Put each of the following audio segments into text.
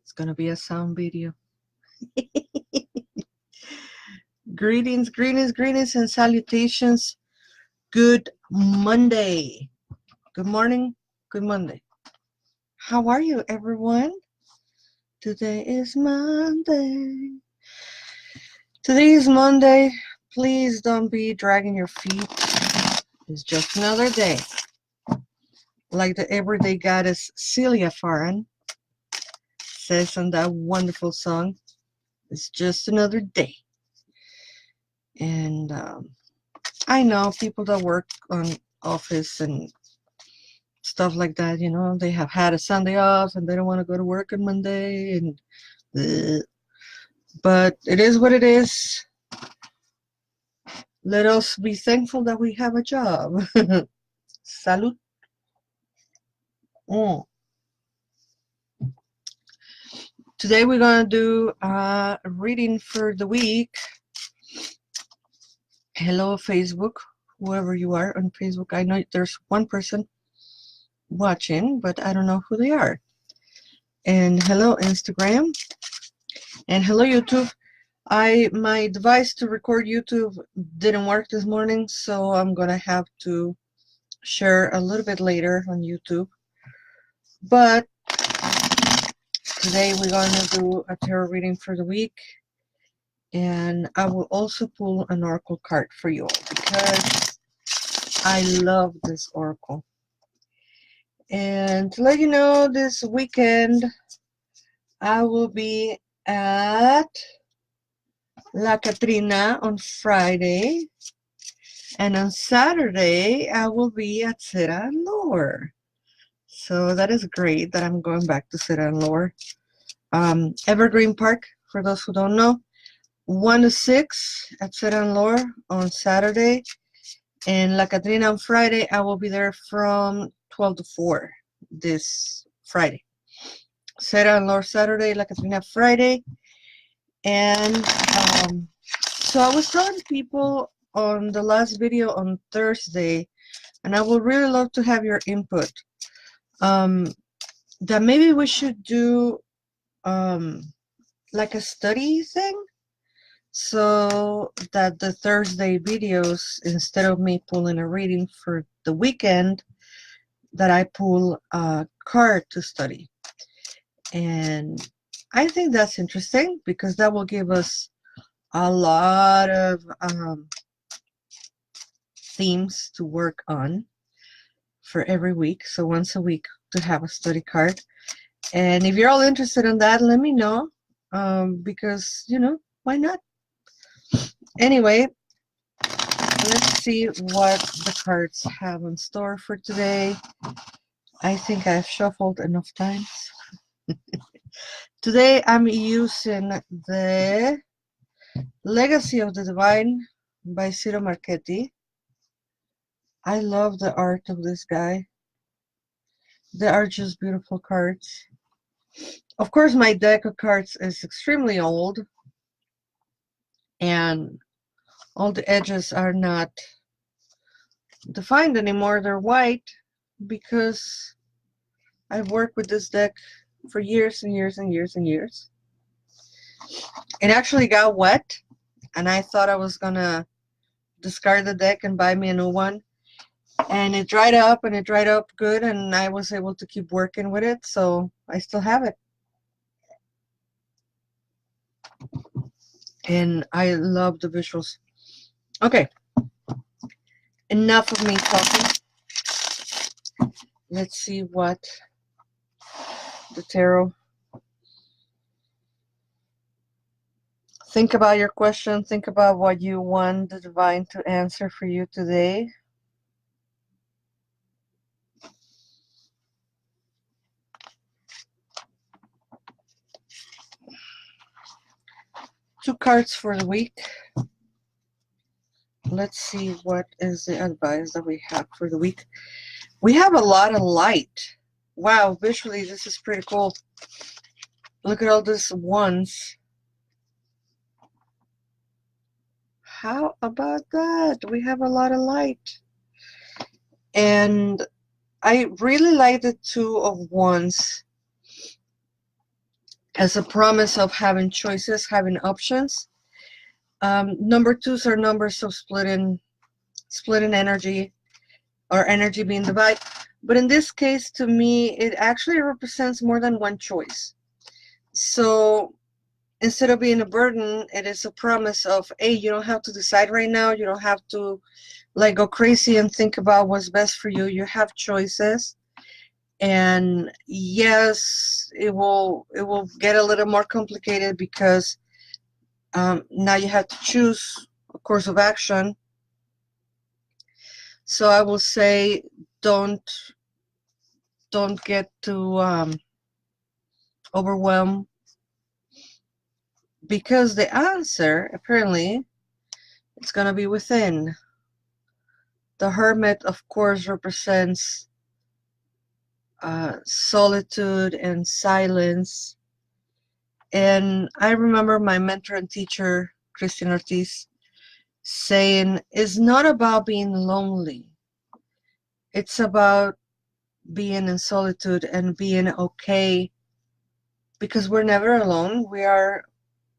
It's gonna be a sound video. Greetings, greetings, greetings, and salutations. Good Monday. Good morning. Good Monday. How are you, everyone? Today is Monday. Today is Monday. Please don't be dragging your feet. It's just another day. Like the everyday goddess Celia Farran says on that wonderful song, it's just another day. And I know people that work on office and stuff like that, you know, they have had a Sunday off and they don't want to go to work on Monday, and but it is what it is. Let us be thankful that we have a job. Salud. Today we're going to do a reading for the week. Hello, Facebook, whoever you are on Facebook. I know there's one person watching, but I don't know who they are. And hello, Instagram. And hello, YouTube. My device to record YouTube didn't work this morning, so I'm going to have to share a little bit later on YouTube. But today we're going to do a tarot reading for the week. And I will also pull an oracle card for you all because I love this oracle. And to let you know, this weekend I will be at La Catrina on Friday. And on Saturday, I will be at Cera and Lower. So that is great that I'm going back to Cera and Lower. Evergreen Park, for those who don't know. 1 to 6 at Cera and Lower on Saturday. And La Catrina on Friday, I will be there from 12 to 4 this Friday. Cera and Lower Saturday, La Catrina Friday. And so I was telling people on the last video on Thursday, and I would really love to have your input, that maybe we should do like a study thing, so that the Thursday videos, instead of me pulling a reading for the weekend, that I pull a card to study. And I think that's interesting because that will give us a lot of themes to work on for every week. So once a week to have a study card. And if you're all interested in that, let me know, because, you know, why not? Anyway, let's see what the cards have in store for today. I think I've shuffled enough times. Today I'm using the Legacy of the Divine by Ciro Marchetti. I love the art of this guy. They are just beautiful cards. Of course, my deck of cards is extremely old, and all the edges are not defined anymore. They're white because I've worked with this deck for years and years and years and years. It actually got wet, and I thought I was gonna discard the deck and buy me a new one. And it dried up, and it dried up good, and I was able to keep working with it, so I still have it. And I love the visuals. Okay, enough of me talking. Let's see what the tarot. Think about your question. Think about what you want the divine to answer for you today. Two cards for the week. Let's see what is the advice that we have for the week. We have a lot of light. Wow, visually this is pretty cool. Look at all these ones. How about that? We have a lot of light. And I really like the Two of Wands. as a promise of having choices, having options. Number twos are numbers of splitting energy, or energy being divided. But in this case, to me, it actually represents more than one choice. So instead of being a burden, it is a promise of, hey, you don't have to decide right now. You don't have to like go crazy and think about what's best for you. You have choices. And yes, it will get a little more complicated because now you have to choose a course of action. So I will say don't get too overwhelmed, because the answer apparently it's going to be within. The Hermit, of course, represents solitude and silence. And I remember my mentor and teacher, Christian Ortiz, saying, it's not about being lonely. It's about being in solitude and being okay, because we're never alone.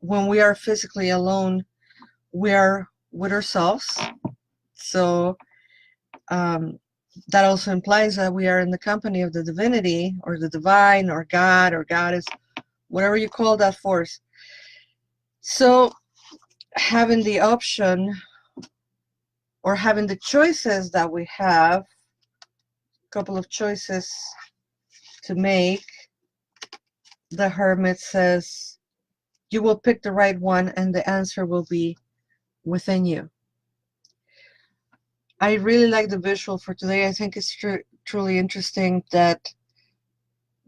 When we are physically alone, we are with ourselves. So that also implies that we are in the company of the divinity, or the divine, or God, or goddess, whatever you call that force. So having the option, or having the choices that we have, a couple of choices to make, the Hermit says you will pick the right one and the answer will be within you. I really like the visual for today. I think it's truly interesting that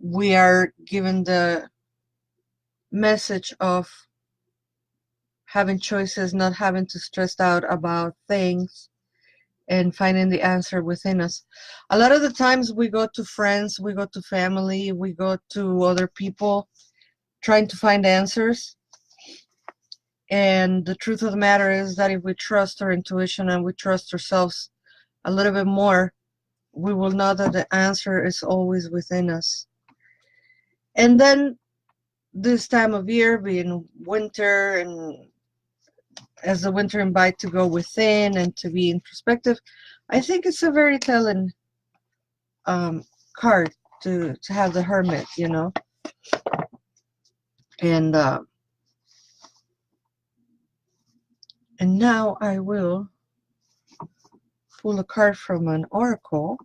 we are given the message of having choices, not having to stress out about things, and finding the answer within us. A lot of the times we go to friends, we go to family, we go to other people trying to find answers. And the truth of the matter is that if we trust our intuition and we trust ourselves a little bit more, we will know that the answer is always within us. And then this time of year, being winter, and as the winter invite to go within and to be introspective, I think it's a very telling card to have the Hermit, you know. And now I will pull a card from an oracle.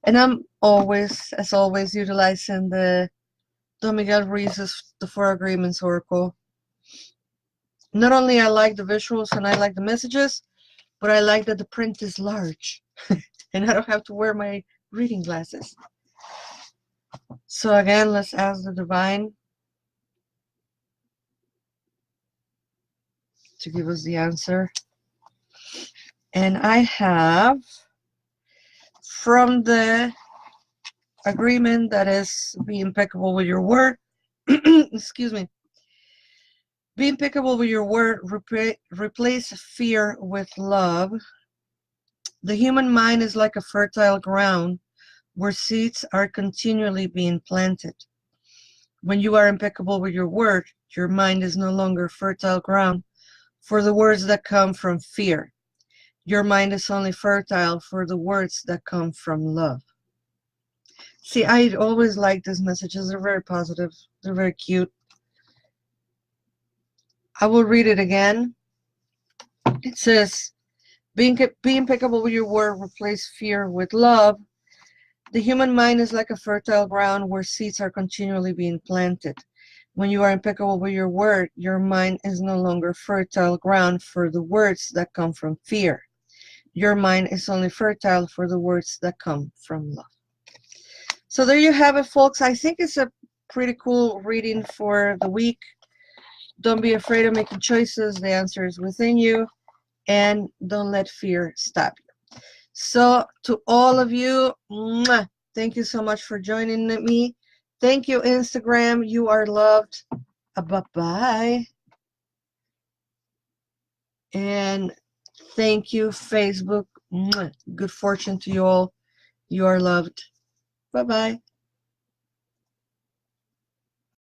And I'm always, as always, utilizing the Don Miguel Ruiz's The Four Agreements Oracle. Not only I like the visuals and I like the messages, but I like that the print is large and I don't have to wear my reading glasses. So again, let's ask the Divine to give us the answer. And I have, from the agreement, that is, be impeccable with your word. Excuse me. Be impeccable with your word. Replace fear with love. The human mind is like a fertile ground where seeds are continually being planted. When you are impeccable with your word, your mind is no longer fertile ground for the words that come from fear. Your mind is only fertile for the words that come from love. See, I always like these messages. They're very positive. They're very cute. I will read it again. It says, be impeccable with your word, replace fear with love. The human mind is like a fertile ground where seeds are continually being planted. When you are impeccable with your word, your mind is no longer fertile ground for the words that come from fear. Your mind is only fertile for the words that come from love. So there you have it, folks. I think it's a pretty cool reading for the week. Don't be afraid of making choices. The answer is within you. And don't let fear stop you. So to all of you, thank you so much for joining me. Thank you, Instagram. You are loved. Bye-bye. And thank you, Facebook. Good fortune to you all. You are loved. Bye-bye.